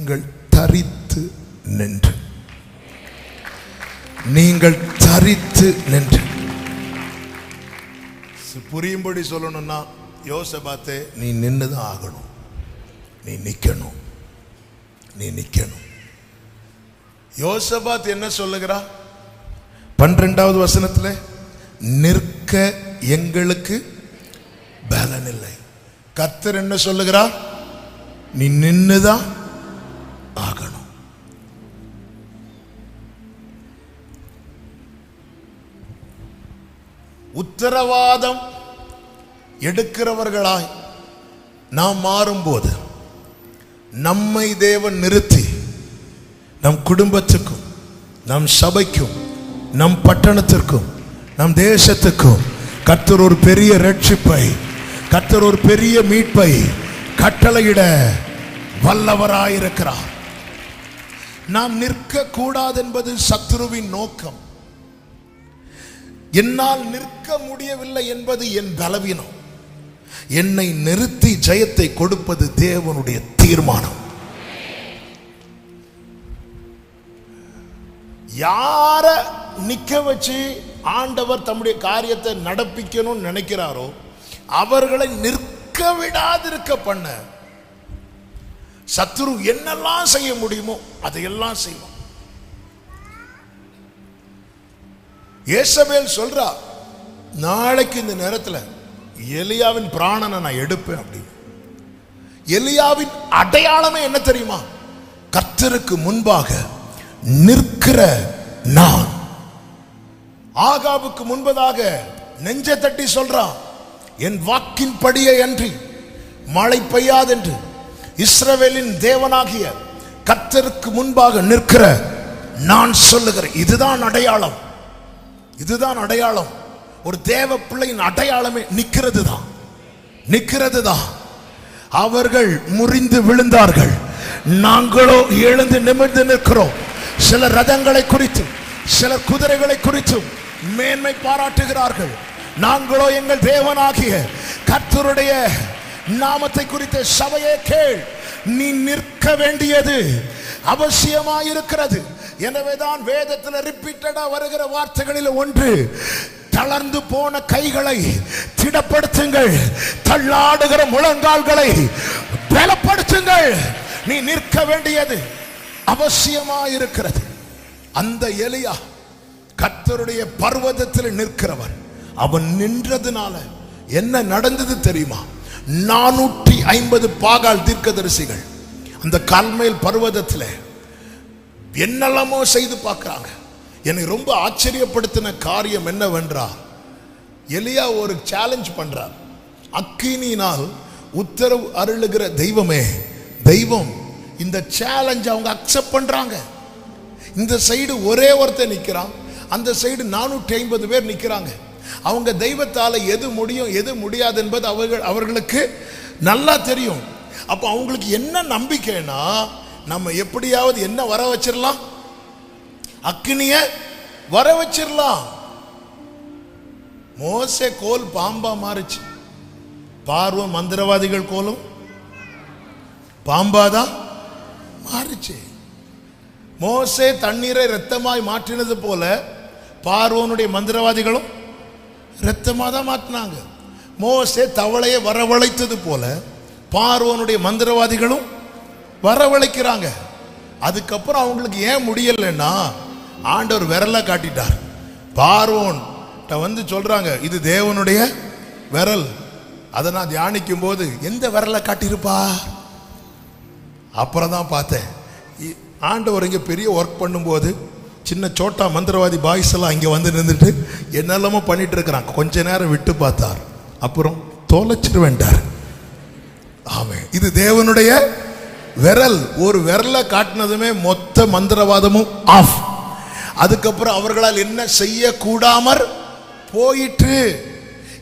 நீங்கள் தரித்து நின்று, நீங்கள் தரித்து நின்று. புரியும்படி சொல்லணும்னா யோசபாத்தே, நீ நின்னுதான் ஆகணும், நீ நிக்கணும், நீ நிக்கணும். யோசபாத் என்ன சொல்லுகிறா 12வது வசனத்துல? நிற்க எங்களுக்கு பலன் இல்லை. கர்த்தர் என்ன சொல்லுகிறார்? நீ நின்னுதான் ஆகணும். உத்தரவாதம் எடுக்கிறவர்களாய் நாம் மாறும்போது நம்மை தேவன் நிறுத்தி நம் குடும்பத்துக்கும் நம் சபைக்கும் நம் பட்டணத்திற்கும் நம் தேசத்துக்கும் கர்த்தர் ஒரு பெரிய ரட்சிப்பை, கர்த்தர் ஒரு பெரிய மீட்பை கட்டளையிட வல்லவராயிருக்கிறார். நாம் நிற்க கூடாது என்பது சத்துருவின் நோக்கம். என்னால் நிற்க முடியவில்லை என்பது என் பலவீனம். என்னை நிறுத்தி ஜெயத்தை கொடுப்பது தேவனுடைய தீர்மானம். யார நிக்க வச்சு ஆண்டவர் தம்முடைய காரியத்தை நடப்பிக்கணும்னு நினைக்கிறாரோ அவர்களை நிற்க விடாதிருக்க பண்ண சத்துரு என்னெல்லாம் செய்ய முடியுமோ அதையெல்லாம் செய்வான். யேசபேல் சொல்றா, நாளைக்கு இந்த நேரத்தில் எலியாவின் பிராணனை நான் எடுப்பேன் அப்படின்னு. எலியாவின் அடையாளமே என்ன தெரியுமா? கர்த்தருக்கு முன்பாக நிற்கிற நான். ஆகாபுக்கு முன்பதாக நெஞ்சை தட்டி சொல்றான், என் வாக்கின் படியே அன்றி மழை பெய்யாதென்று இஸ்ரவேலின் தேவனாகிய கர்த்தருக்கு முன்பாக நிற்கிற நான் சொல்லுகிறேன். இதுதான் அடையாளம், இதுதான் அடையாளம். ஒரு தேவ பிள்ளையின் அடையாளமே நிக்கிறது தான், நிக்கிறது தான். அவர்கள் முறிந்து விழுந்தார்கள், நாங்களோ எழுந்து நிமிர்ந்து நிற்கிறோம். சில ரதங்களை குறித்தும் சில குதிரைகளை குறித்தும் மேன்மை பாராட்டுகிறார்கள். நாங்களோ எங்கள் தேவனாகிய கர்த்தருடைய நாமத்தை குறித்த சபையே கேள், நீ நிற்க வேண்டியது அவசியமாயிருக்கிறது. எனவேதான் வேதத்தில் ரிப்பீட்டடா வருகிற வார்த்தைகளில் ஒன்று, தளர்ந்து போன கைகளை திடப்படுத்துங்கள், தள்ளாடுகிற முழங்கால்களை பலப்படுத்துங்கள். நீ நிற்க வேண்டியது அவசியமாயிருக்கிறது. அந்த எலியா கர்த்தருடைய பர்வதத்தில் நிற்கிறவர். அவன் நின்றதுனால என்ன நடந்தது தெரியுமா? 450 பாகால் தீர்க்கதரிசிகள் அந்த கர்மேல் பர்வதத்தில் என்னெல்லாமோ செய்து பார்க்கிறாங்க. என்னை ரொம்ப ஆச்சரியப்படுத்தின காரியம் என்னவென்றால், எலியா ஒரு சேலஞ்ச் பண்றார். அக்கினியினால் உத்தரவு அருளுகிற தெய்வமே, தெய்வம் இந்த சேலஞ்ச் அவங்க அக்செப்ட் பண்றாங்க. இந்த சைடு ஒரே ஒருத்தர் நிக்கிறான், அந்த சைடு 450 பேர் நிக்கிறாங்க. அவங்க தெய்வத்தால எது முடியும் எது முடியாது என்பது அவர்களுக்கு நல்லா தெரியும். அப்ப அவங்களுக்கு என்ன நம்பிக்கைன்னா, நம்ம எப்படியாவது என்ன வர வச்சிடலாம், அக்கினிய வர வச்சிடலாம். மோசே கோல் பாம்பா மாறிச்சு, பார்வோன் மந்திரவாதிகள் கோலும் பாம்பாதான் மாறிச்சு. மோசே தண்ணீரை இரத்தமாய் மாற்றினது போல பார்வோனுடைய மந்திரவாதிகளும் இரத்தமாக தான் மாற்றினாங்க. மோசே தவளையை வரவழைத்தது போல பார்வோனுடைய மந்திரவாதிகளும் வரவழைக்கிறாங்க. அதுக்கப்புறம் அவங்களுக்கு ஏன் முடியலைன்னா, ஆண்டவர் விரலை காட்டிட்டார். பார்வோன் வந்து சொல்றாங்க, இது தேவனுடைய விரல். அதை நான் தியானிக்கும் போது எந்த விரலை காட்டியிருப்பா? அப்புறம் தான் பார்த்தேன், ஆண்டவர் இங்கே பெரிய ஒர்க் பண்ணும்போது சின்ன சோட்டா மந்திரவாதி பாய்ஸ் எல்லாம் இங்கே வந்து நின்றுட்டு என்னெல்லாமோ பண்ணிட்டு இருக்கிறாங்க. கொஞ்ச நேரம் விட்டு பார்த்தார், அப்புறம் தொலைச்சிட்டு வேண்டார். ஆமே, இது தேவனுடைய விரல். ஒரு விரலை காட்டினதுமே மொத்த மந்திரவாதமும் ஆஃப். அதுக்கப்புறம் அவர்களால் என்ன செய்ய கூடாமற் போயிற்று.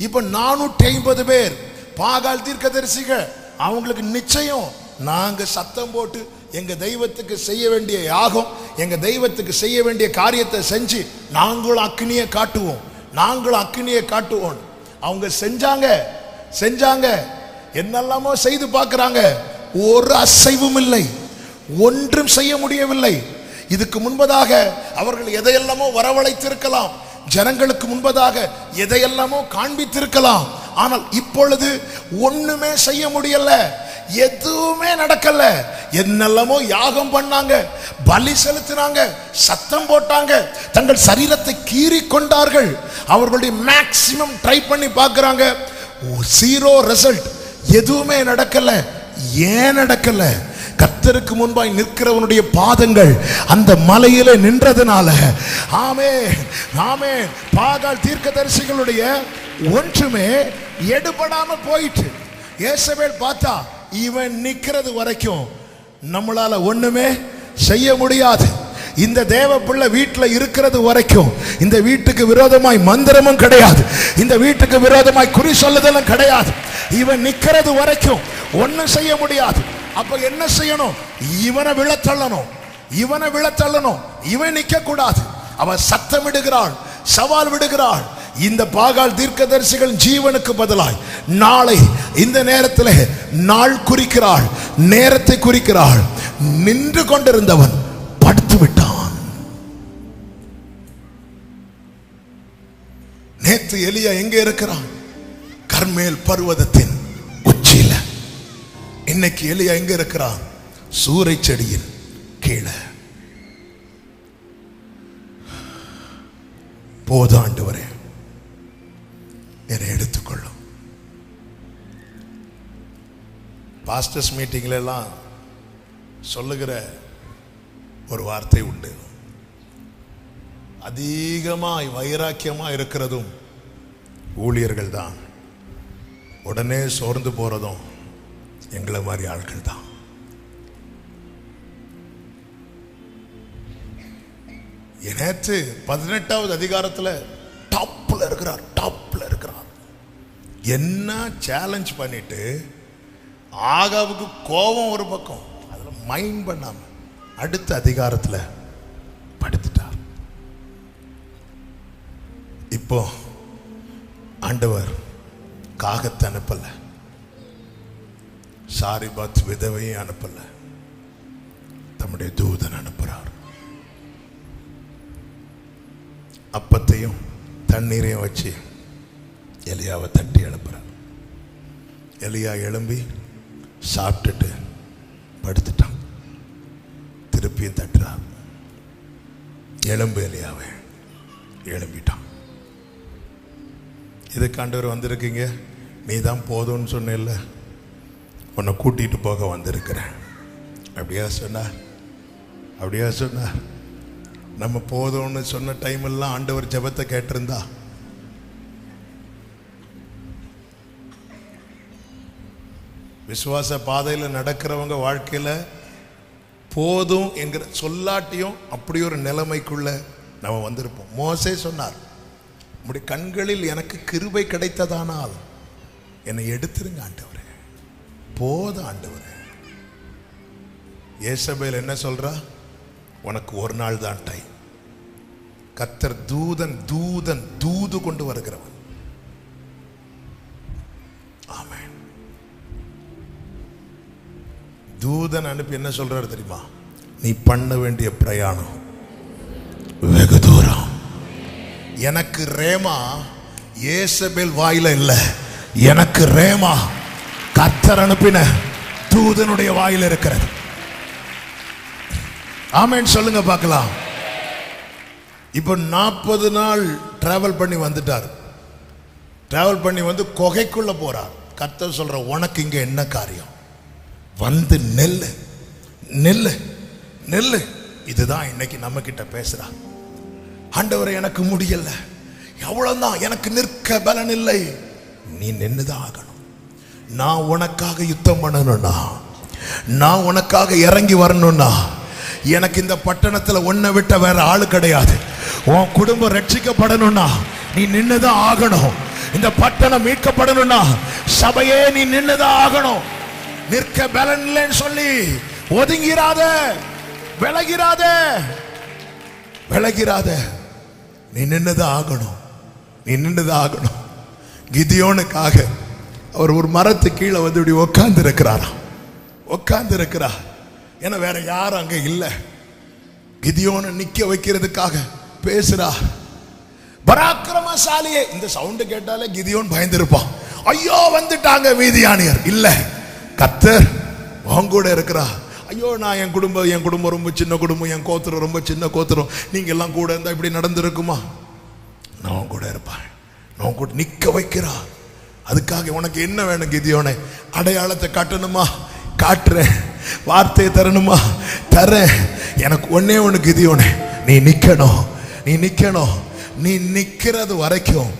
இப்ப 450 பேர் பாகால் தீர்க்கதரிசிகள், அவங்களுக்கு நிச்சயம் நாங்க சத்தம் போட்டு எங்க தெய்வத்துக்கு செய்ய வேண்டிய யாகம், எங்க தெய்வத்துக்கு செய்ய வேண்டிய காரியத்தை செஞ்சு நாங்களும் அக்னியை காட்டுவோம், நாங்களும் அக்னியை காட்டுவோம். அவங்க செஞ்சாங்க, என்னெல்லாமோ செய்து பார்க்கறாங்க, ஒரு அசைவும் இல்லை, ஒன்றும் செய்ய முடியவில்லை. இதுக்கு முன்பதாக அவர்கள் எதையெல்லாமோ வரவழைத்திருக்கலாம், ஜனங்களுக்கு முன்பதாக எதையெல்லாமோ காண்பித்திருக்கலாம். ஆனால் இப்பொழுது ஒண்ணுமே செய்ய முடியல, எதுவுமே நடக்கல. என்னெல்லாமோ யாகம் பண்ணாங்க, பலி செலுத்தினாங்க, சத்தம் போட்டாங்க, தங்கள் சரீரத்தை கீறி கொண்டார்கள். அவர்களுடைய மேக்சிமம் ட்ரை பண்ணி பார்க்கறாங்க, ஜீரோ ரிசல்ட். எதுவுமே நடக்கல. ஏன் நடக்கல? கர்த்தருக்கு முன்பாய் நிற்கிறவனுடைய பாதங்கள் அந்த மலையில நின்றதுனால. ஆமென், ஆமென். பாகால் தீர்க்கதரிசிகளுடைய ஒன்றுமே எடுபடாம போயிட்டு. யேசபேல் பார்த்தா, இவன் நிக்கிறது வரைக்கும் நம்மளால ஒண்ணுமே செய்ய முடியாது. இந்த தேவ பிள்ளை வீட்டுல இருக்கிறது வரைக்கும் இந்த வீட்டுக்கு விரோதமாய் மந்திரமும் கிடையாது, இந்த வீட்டுக்கு விரோதமாய் குறி சொல்லுதலும் கிடையாது. இவன் நிக்கிறது வரைக்கும் ஒன்னும் செய்ய முடியாது. அப்ப என்ன செய்யணும்? இவனை விழத்தள்ளணும், இவனை விழத்தள்ளணும். இவன் நிக்க கூடாது. அவன் சத்தமிடுகிறாள், சவால் விடுகிறாள். இந்த பாகால் தீர்க்கதரிசிகள் ஜீவனுக்கு பதிலாய் நாளை இந்த நேரத்தில் நாள் குறிக்கிறாள், நேரத்தை குறிக்கிறாள். நின்று கொண்டிருந்தவன் படுத்து விட்டான். நேத்து எலியா எங்க இருக்கிறான்? கர்மேல் பர்வதத்தின் உச்சியில. இன்னைக்கு எலியா எங்க இருக்கிறான்? சூரை செடியின் கீழே. போது ஆண்டவரே, என்னை எடுத்துக்கொள்ளும். பாஸ்டர்ஸ் மீட்டிங்ல எல்லாம் சொல்லுகிற ஒரு வார்த்தை உண்டு. அதிகமாய் வைராக்கியமா இருக்கிறதும் ஊழியர்கள் தான், உடனே சோர்ந்து போறதும் எங்களை மாதிரி ஆட்கள் தான். நேற்று 18வது அதிகாரத்துல டாப்ல இருக்கிறார், டாப்ல இருக்கிறார். என்ன சேலஞ்ச் பண்ணிட்டு ஆகாவுக்கு கோபம் ஒரு பக்கம், அதுல மைண்ட் பண்ணாம அடுத்த அதிகாரத்துல படுத்துட்டார். இப்போ ஆண்டவர் காகத்தை அனுப்பல, சாரிபாத் விதவையை அனுப்பல, தம்முடைய தூதன் அனுப்புறார். அப்பத்தையும் தண்ணீரையும் வச்சு எலியாவை தட்டி எழுப்புறார். எலியா எழும்பி சாப்பிட்டுட்டு படுத்துட்டான். திருப்பியும் தட்டுறார். எலும்பு எலியாவை. எழும்பிட்டான். இதுக்கு ஆண்டவர் வந்திருக்கீங்க, நீ தான் போதும்னு சொன்ன, உன்னை கூட்டிட்டு போக வந்திருக்கிறேன். அப்படியா சொன்னார்? அப்படியா சொன்னார்? நம்ம போதும்னு சொன்ன டைம் எல்லாம் ஆண்டவர் ஜெபத்தை கேட்டிருந்தா விசுவாச பாதையில் நடக்கிறவங்க வாழ்க்கையில போதும் என்கிற சொல்லாட்டியும் அப்படி ஒரு நிலைமைக்குள்ள நம்ம வந்திருப்போம். மோசே சொன்னார், உம்முடைய கண்களில் எனக்கு கிருபை கிடைத்ததானால் என்னை எடுத்துருங்க ஆண்டவரே, போதும் ஆண்டவரே. யேசபேல் என்ன சொல்றா? உனக்கு ஒரு நாள் தான் டைம். கர்த்தர் தூதன் தூதன் தூது கொண்டு வருகிறவன். ஆமென். தூதன் அனுப்பி என்ன சொல்றாரு தெரியுமா? நீ பண்ண வேண்டிய பிரயாணம் வெகு தூரம். எனக்கு ரேமா யேசபேல் வாயில இல்ல, எனக்கு ரேமா கர்த்தர் அனுப்பின தூதனுடைய வாயில இருக்கிறது. ஆமென் சொல்லுங்க பார்க்கலாம். இப்போ 40 நாள் டிராவல் பண்ணி வந்துட்டார். டிராவல் பண்ணி வந்து குகைக்குள்ள போறார். கர்த்தர் சொல்ற, உனக்கு இங்க என்ன காரியம்? வந்து நெல்லு நெல்லு நெல்லு. இதுதான் இன்னைக்கு நம்ம கிட்ட பேசுறா. ஆண்டவரே எனக்கு முடியல, எவ்வளவுதான், எனக்கு நிற்க பலன் இல்லை. நீ நின்னுதான் ஆகணும். நான் உனக்காக யுத்தம் பண்ணணும்னா, நான் உனக்காக இறங்கி வரணும்னா, எனக்கு இந்த பட்டணத்தில் ஒன்னை விட்ட வேற ஆளு கிடையாது. உன் குடும்பம் ரட்சிக்கப்படணும்னா நீ நின்னுதான் ஆகணும். இந்த பட்டணம் மீட்கப்படணும்னா சபையே நீ நின்னுதான் ஆகணும். நிற்க பலன் இல்லைன்னு சொல்லி ஒதுங்கிறாத, விலகிறாத, விலகிறாத. நீ நின்னுதான் ஆகணும், நீ நின்னுதான் ஆகணும். கிதியோனுக்காக அவர் ஒரு மரத்து கீழே வந்து இப்படி உட்கார்ந்து இருக்கிறாராம். உட்கார்ந்து இருக்கிறார். ஏன்னா வேற யாரும் அங்க இல்லை. கிதியோனை நிக்க வைக்கிறதுக்காக பேசுறா. பராக்கிரமசாலியே, இந்த சவுண்ட் கேட்டாலே கிதியோன் பயந்திருப்பான். ஐயோ வந்துட்டாங்க மீதியானியர். இல்ல, கர்த்தர் கூட இருக்கிறா. ஐயோ நான் என் குடும்பம் ரொம்ப சின்ன குடும்பம், என் கோத்திரம் ரொம்ப சின்ன கோத்திரம், நீங்க எல்லாம் கூட இருந்தா இப்படி நடந்திருக்குமா? நான் கூட இருப்பேன், நான் கூட நிக்க வைக்கிறா. அதுக்காக உனக்கு என்ன வேணும் கிதியோனே? அடையாளத்தை காட்டணுமா? காட்டுறேன். வார்த்தையை தரணுமா? தரேன். எனக்கு ஒன்னே ஒண்ணு கிதியோனே, நீ நிக்கணும். நீ நிக்கணும். நீ நிக்கிறது வரைக்கும்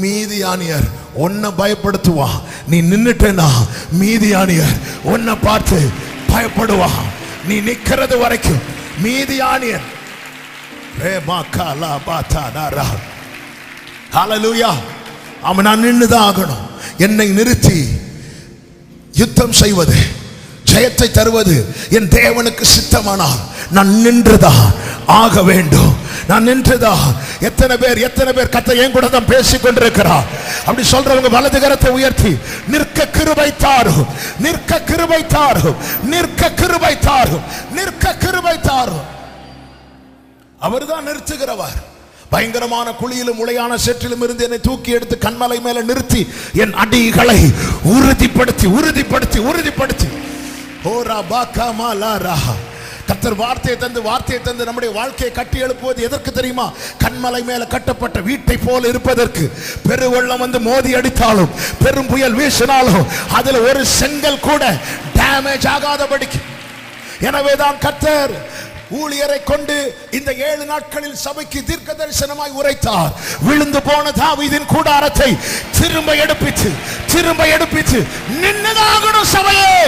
மீதியானியர் உன்னை பயப்படுத்துவான். நீ நின்னுட்டேனா மீதியானியர் உன்னை பார்த்து பயப்படுவான். நீ நிக்கிறது வரைக்கும் மீதியானியர். ஹல்லேலூயா. அவன் நான் நின்னுதான் ஆகணும். என்னை நிறுத்தி யுத்தம் செய்வது, ஜெயத்தை தருவது என் தேவனுக்கு சித்தமானால் நான் நின்றுதான் ஆக வேண்டும். நான் நின்றுதான். எத்தனை பேர் கர்த்தர் என் கூட தான் பேசிக் கொண்டிருக்கிறார். அப்படி சொல்றவங்க வலது கரத்தை உயர்த்தி நிற்க கிருபை தாரும், நிற்க கிருபை தாரும், நிற்க கிருபை தாரும், நிற்க கிருபை தாரும். அவர்தான் நிறுத்துகிறவர். பயங்கரமான குழியிலும் உளையான சேற்றிலும் இருந்து என்னை தூக்கி எடுத்து கண்மலை மேல நிறுத்தி என் அடிகளை உறுதிப்படுத்தி உறுதிப்படுத்தி உறுதிப்படுத்தி கர்த்தர் வார்த்தையை தந்து நம்முடைய வாழ்க்கையை கட்டி எழுப்புவது எதற்கு தெரியுமா? கண்மலை மேல கட்டப்பட்ட வீட்டை போல இருப்பதற்கு. பெருவெள்ளம் வந்து மோதி அடித்தாலும், பெரும் புயல் வீசினாலும் அதுல ஒரு செங்கல் கூட டேமேஜ் ஆகாதபடிக்கு. எனவேதான் கர்த்தர் ஊழியரை கொண்டு இந்த 7 நாட்களில் சபைக்கு தீர்க்க தரிசனமாய் உரைத்தார். விழுந்து போன தாவீதின் கூடாரத்தை திரும்ப எடுப்பித்து நின்னதாகணும். சபையே,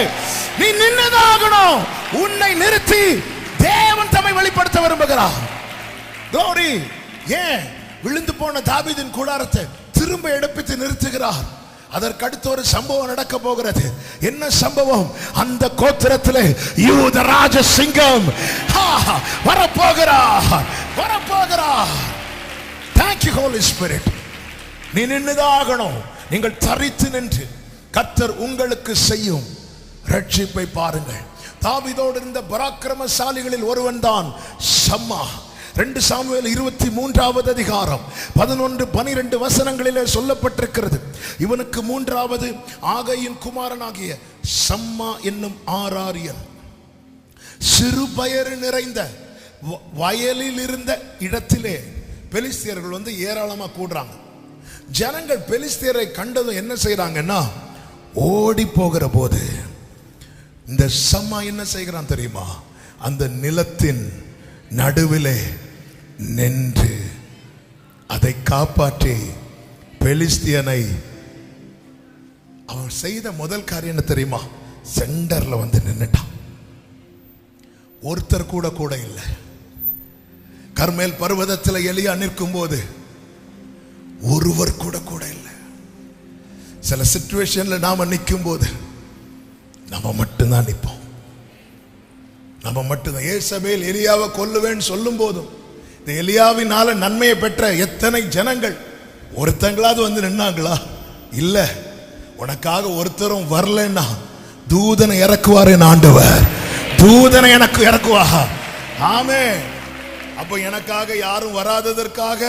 நீ நின்னதாகணும். உன்னை நிறுத்தி தேவன் தம்மை வெளிப்படுத்த விரும்புகிறார். glory. ஏன் விழுந்து போன தாவீதின் கூடாரத்தை திரும்ப எடுப்பித்து நிறுத்துகிறார்? அதற்கு அடுத்த ஒரு சம்பவம் நடக்க போகிறது. என்ன சம்பவம்? அந்த கோத்திரத்திலே யூத ராஜ சிங்கம் வரப்போகிறார். Thank you Holy Spirit. நீ நின்னுதாகணும். நீங்கள் தரித்து நின்று கர்த்தர் உங்களுக்கு செய்யும் ரட்சிப்பை பாருங்கள். தாவீதோடு இருந்த பராக்கிரமசாலிகளில் ஒருவன் தான் சம்மா. 2 சாமுவேல் 23வது அதிகாரம் 11-12 வசனங்களிலே சொல்லப்பட்டிருக்கிறது. இவனுக்கு 3வது ஆகையின் குமாரனாகிய சம்மா என்னும் ஆராரியன். சிறு பயறு நிறைந்த வயலில் இருந்த இடத்திலே பெலிஸ்தியர்கள் வந்து ஏராளமா கூடுறாங்க. ஜனங்கள் பெலிஸ்தியரை கண்டதும் என்ன செய்யறாங்கன்னா, ஓடி போகிற போது இந்த சம்மா என்ன செய்கிறான் தெரியுமா? அந்த நிலத்தின் நடுவிலே நின்று அதை காப்பாற்றி பெலிஸ்தியனை. அவன் செய்த முதல் காரியம் என்ன தெரியுமா? சென்டர்ல வந்து நின்னுட்டான். ஒருத்தர் கூட இல்லை. கர்மேல் பர்வதத்தில் எலியா நிற்கும் போது ஒருவர் கூட இல்லை. சில சிச்சுவேஷன்ல நாம நிற்கும் போது நம்ம மட்டும்தான் நிற்போம். நம்ம மட்டும்தான். ஏசபேல் எலியாவை கொல்லுவேன்னு சொல்லும் போதும் இந்த எலியாவினால நன்மையை பெற்ற எத்தனை ஜனங்கள் ஒருத்தங்களாவது வந்து நின்னாங்களா? இல்ல. உனக்காக ஒருத்தரும் வரலன்னா தூதனை இறக்குவார் என் ஆண்டவர். தூதனை எனக்கு இறக்குவா. ஆமே. அப்ப எனக்காக யாரும் வராததற்காக